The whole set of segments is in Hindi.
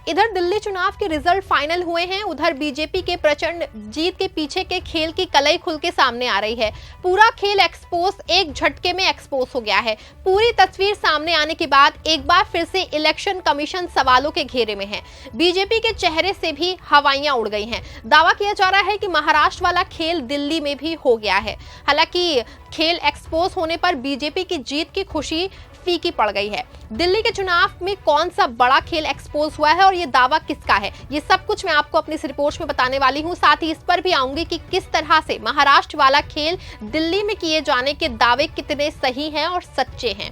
इधर दिल्ली चुनाव के रिजल्ट फाइनल हुए हैं, उधर बीजेपी के प्रचंड जीत के पीछे के खेल की कलई खुल के सामने आ रही है। पूरा खेल एक्सपोज एक झटके में एक्सपोज हो गया है। पूरी तस्वीर सामने आने के बाद एक बार फिर से इलेक्शन कमीशन सवालों के घेरे में है। बीजेपी के चेहरे से भी हवाइयां उड़ गई हैं। दावा किया जा रहा है कि महाराष्ट्र वाला खेल दिल्ली में भी हो गया है। हालांकि खेल एक्सपोज होने पर बीजेपी की जीत की खुशी फीकी पड़ गई है। दिल्ली के चुनाव में कौन सा बड़ा खेल एक्सपोज हुआ है और ये दावा किसका है, ये सब कुछ मैं आपको अपनी इस रिपोर्ट में बताने वाली हूं। साथ ही इस पर भी आऊंगी कि किस तरह से महाराष्ट्र वाला खेल दिल्ली में किए जाने के दावे कितने सही हैं और सच्चे हैं।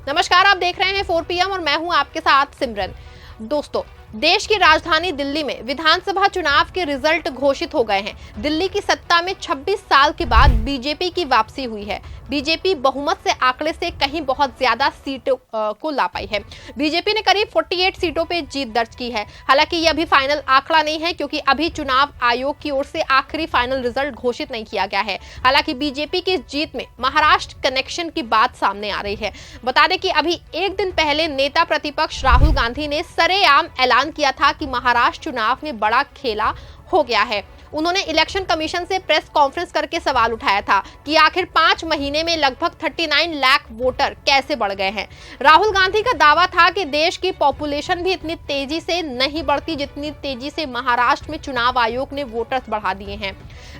नमस्कार, आप देख रहे हैं 4 PM और मैं हूं आपके साथ सिमरन। दोस्तों, देश की राजधानी दिल्ली में विधानसभा चुनाव के रिजल्ट घोषित हो गए हैं। दिल्ली की सत्ता में 26 साल के बाद बीजेपी की वापसी हुई है। बीजेपी बहुमत से आंकड़े से कहीं बहुत ज्यादा सीटों को ला पाई है। बीजेपी ने करीब 48 सीटों पे जीत दर्ज की है। हालांकि यह अभी फाइनल आंकड़ा नहीं है, क्योंकि अभी चुनाव आयोग की ओर से आखिरी फाइनल रिजल्ट घोषित नहीं किया गया है। हालांकि बीजेपी की जीत में महाराष्ट्र कनेक्शन की बात सामने आ रही है। बता दें कि अभी एक दिन पहले नेता प्रतिपक्ष राहुल गांधी ने सरेआम ऐलान किया था कि महाराष्ट्र चुनाव में बड़ा खेला हो गया है। उन्होंने इलेक्शन कमीशन से प्रेस कॉन्फ्रेंस करके सवाल उठाया था कि आखिर 5 महीने में लगभग 39 लाख वोटर कैसे बढ़ गए हैं। राहुल गांधी का दावा था कि देश की पॉपुलेशन भी इतनी तेजी से नहीं बढ़ती जितनी तेजी से महाराष्ट्र में चुनाव आयोग ने वोटर्स बढ़ा दिए हैं।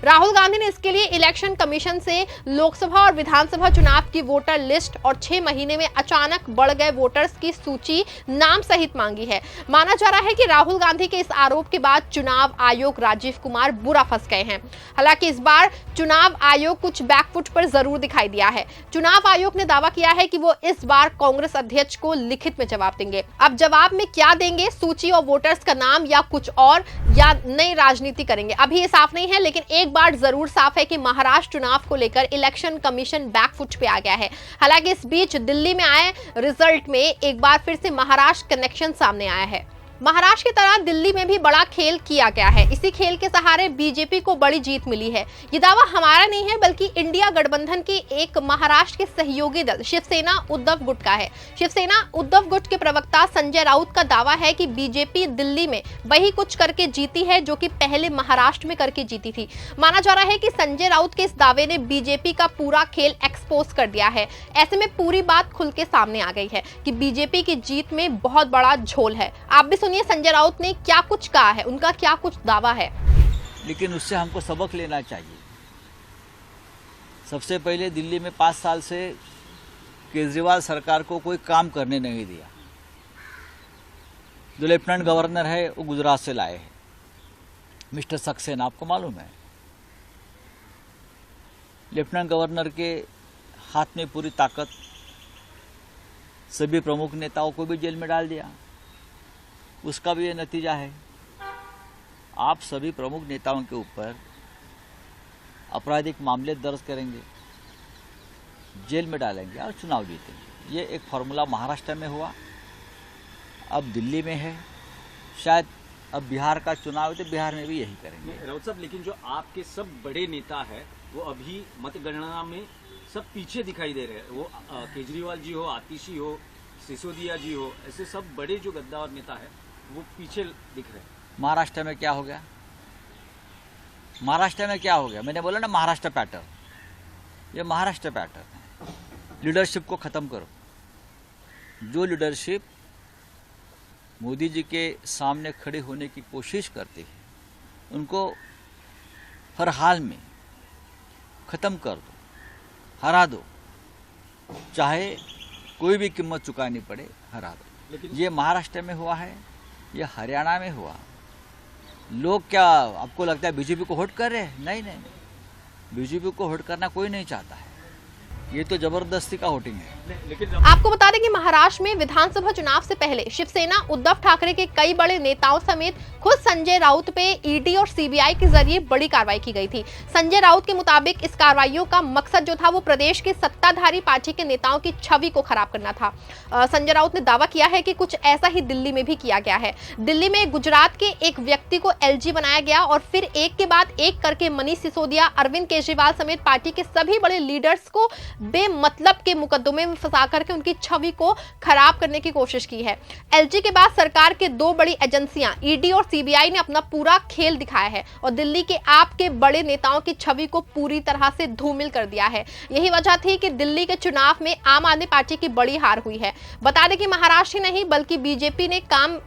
राहुल गांधी ने इसके लिए इलेक्शन कमीशन से लोकसभा और विधानसभा चुनाव की वोटर लिस्ट और 6 महीने में अचानक बढ़ गए वोटर्स की सूची नाम सहित मांगी है। माना जा रहा है कि राहुल गांधी के इस आरोप के बाद चुनाव आयोग राजीव कुमार बुरा फंस गए हैं। हालांकि इस बार चुनाव आयोग कुछ बैकफुट पर जरूर दिखाई दिया है। चुनाव आयोग ने दावा किया है कि वो इस बार कांग्रेस अध्यक्ष को लिखित में जवाब देंगे। अब जवाब में क्या देंगे, सूची और वोटर्स का नाम या कुछ और, या नई राजनीति करेंगे, अभी ये साफ नहीं है। लेकिन एक बात जरूर साफ है कि महाराष्ट्र चुनाव को लेकर इलेक्शन कमीशन बैकफुट पे आ गया है। हालांकि इस बीच दिल्ली में आए रिजल्ट में एक बार फिर से महाराष्ट्र कनेक्शन सामने आया है। महाराष्ट्र की तरह दिल्ली में भी बड़ा खेल किया गया है। इसी खेल के सहारे बीजेपी को बड़ी जीत मिली है। ये दावा हमारा नहीं है, बल्कि इंडिया गठबंधन की एक महाराष्ट्र के सहयोगी दल शिवसेना उद्धव गुट का है। शिवसेना उद्धव गुट के प्रवक्ता संजय राउत का दावा है कि बीजेपी दिल्ली में वही कुछ करके जीती है जो कि पहले महाराष्ट्र में करके जीती थी। माना जा रहा है कि संजय राउत के इस दावे ने बीजेपी का पूरा खेल एक्सपोज कर दिया है। ऐसे में पूरी बात खुल के सामने आ गई है कि बीजेपी की जीत में बहुत बड़ा झोल है। आप भी सुनिए संजय राउत ने क्या कुछ कहा है, उनका क्या कुछ दावा है। लेकिन उससे हमको सबक लेना चाहिए। सबसे पहले दिल्ली में 5 साल से केजरीवाल सरकार को कोई काम करने नहीं दिया। जो लेफ्टिनेंट गवर्नर है वो गुजरात से लाए हैं, मिस्टर सक्सेना, आपको मालूम है। लेफ्टिनेंट गवर्नर के हाथ में पूरी ताकत, सभी प्रमुख नेताओं को भी जेल में डाल दिया। उसका भी ये नतीजा है। आप सभी प्रमुख नेताओं के ऊपर आपराधिक मामले दर्ज करेंगे, जेल में डालेंगे और चुनाव जीतेंगे। ये एक फॉर्मूला महाराष्ट्र में हुआ, अब दिल्ली में है, शायद अब बिहार का चुनाव है तो बिहार में भी यही करेंगे। राउत साहब, लेकिन जो आपके सब बड़े नेता है वो अभी मतगणना में सब पीछे दिखाई दे रहे हैं। वो केजरीवाल जी हो, आतिशी हो, सिसोदिया जी हो, ऐसे सब बड़े जो गद्दार नेता है वो पीछे दिख रहे हैं। महाराष्ट्र में क्या हो गया? महाराष्ट्र में क्या हो गया? मैंने बोला ना, महाराष्ट्र पैटर्न। ये महाराष्ट्र पैटर्न है। लीडरशिप को ख़त्म करो। जो लीडरशिप मोदी जी के सामने खड़े होने की कोशिश करती है उनको हर हाल में ख़त्म कर दो, हरा दो, चाहे कोई भी कीमत चुकानी पड़े, हरा दो। लेकिन ये महाराष्ट्र में हुआ है, ये हरियाणा में हुआ। लोग क्या आपको लगता है बीजेपी को वोट कर रहे हैं? नहीं नहीं नहीं, बीजेपी को वोट करना कोई नहीं चाहता है। ये तो जबरदस्ती का वोटिंग है। लेकिन आपको बता दें कि महाराष्ट्र में विधानसभा चुनाव से पहले शिवसेना उद्धव ठाकरे के कई बड़े नेताओं समेत खुद संजय राउत पे ईडी और सीबीआई के जरिए बड़ी कार्रवाई की गई थी। संजय राउत के मुताबिक इस कार्रवाइयों का मकसद जो था वो प्रदेश के सत्ताधारी पार्टी के नेताओं की छवि को खराब करना था। संजय राउत ने दावा किया है कि कुछ ऐसा ही दिल्ली में भी किया गया है। दिल्ली में गुजरात के एक व्यक्ति को एलजी बनाया गया और फिर एक के बाद एक करके मनीष सिसोदिया, अरविंद केजरीवाल समेत पार्टी के सभी बड़े लीडर्स को बेमतलब के मुकदमे में फंसा करके उनकी छवि को खराब करने की कोशिश की है। एलजी के बाद सरकार के दो बड़ी एजेंसियां ईडी और सीबीआई ने अपना पूरा खेल दिखाया है और दिल्ली के आप के बड़े नेताओं की छवि को पूरी तरह से धूमिल कर दिया है। यही वजह थी कि दिल्ली के चुनाव में आम आदमी पार्टी की बड़ी हार हुई है। बता दें कि महाराष्ट्र ही नहीं बल्कि बीजेपी ने काम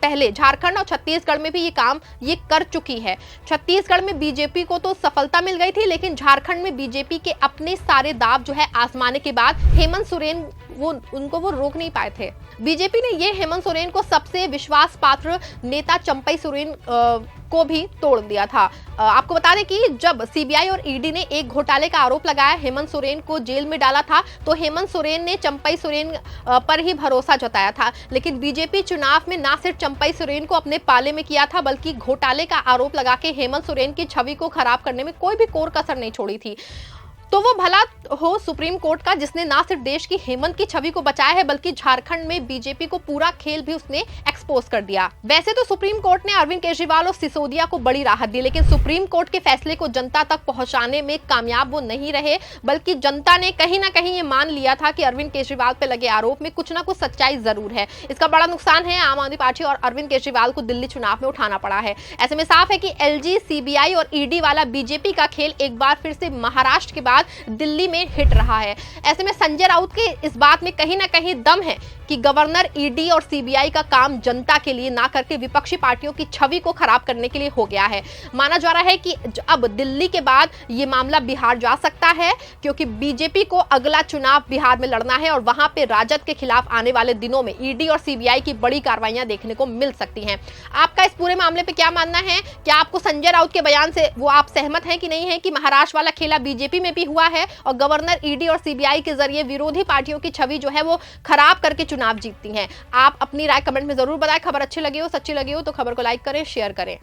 पहले झारखंड और छत्तीसगढ़ में भी ये कर चुकी है। छत्तीसगढ़ में बीजेपी को तो सफलता मिल गई थी, लेकिन झारखंड में बीजेपी के अपने सारे दाव जो है आजमाने के बाद हेमंत सोरेन वो रोक नहीं पाए थे। बीजेपी ने ये हेमंत सोरेन को सबसे विश्वास पात्र नेता चंपई सोरेन को भी तोड़ दिया था। आपको बता दें कि जब सीबीआई और ईडी ने एक घोटाले का आरोप लगाया, हेमंत सोरेन को जेल में डाला था, तो हेमंत सोरेन ने चंपई सोरेन पर ही भरोसा जताया था। लेकिन बीजेपी चुनाव में ना सिर्फ चंपई सोरेन को अपने पाले में किया था, बल्कि घोटाले का आरोप लगा के हेमंत सोरेन की छवि को खराब करने में कोई भी कोर कसर नहीं छोड़ी थी। तो वो भला हो सुप्रीम कोर्ट का, जिसने ना सिर्फ देश की हेमंत की छवि को बचाया है, बल्कि झारखंड में बीजेपी को पूरा खेल भी उसने एक्सपोज कर दिया। वैसे तो सुप्रीम कोर्ट ने अरविंद केजरीवाल और सिसोदिया को बड़ी राहत दी, लेकिन सुप्रीम कोर्ट के फैसले को जनता तक पहुंचाने में कामयाब वो नहीं रहे, बल्कि जनता ने कहीं ना कहीं ये मान लिया था कि अरविंद केजरीवाल पे लगे आरोप में कुछ ना कुछ सच्चाई जरूर है। इसका बड़ा नुकसान है आम आदमी पार्टी और अरविंद केजरीवाल को दिल्ली चुनाव में उठाना पड़ा है। ऐसे में साफ है कि एलजी, सीबीआई और ईडी वाला बीजेपी का खेल एक बार फिर से महाराष्ट्र के बाद दिल्ली में हिट रहा है। ऐसे में संजय राउत के इस बात में कहीं ना कहीं दम है कि गवर्नर, ईडी और सीबीआई का काम जनता के लिए ना करके विपक्षी पार्टियों की छवि को खराब करने के लिए हो गया है। माना जा रहा है कि अब दिल्ली के बाद ये मामला बिहार जा सकता है, क्योंकि बीजेपी को अगला चुनाव बिहार में लड़ना है और वहां पे राजद के खिलाफ आने वाले दिनों में ईडी और सीबीआई की बड़ी कार्रवाइयां देखने को मिल सकती हैं। आपका इस पूरे मामले पे क्या मानना है? क्या आपको संजय राउत के बयान से वो आप सहमत हैं कि नहीं है कि महाराष्ट्र वाला खेला बीजेपी में भी हुआ है और गवर्नर, ईडी और सीबीआई के जरिए विरोधी पार्टियों की छवि जो है वो खराब करके चुनाव जीतती हैं? आप अपनी राय कमेंट में जरूर बताएं। खबर अच्छी लगी हो, सच्ची लगी हो तो खबर को लाइक करें, शेयर करें।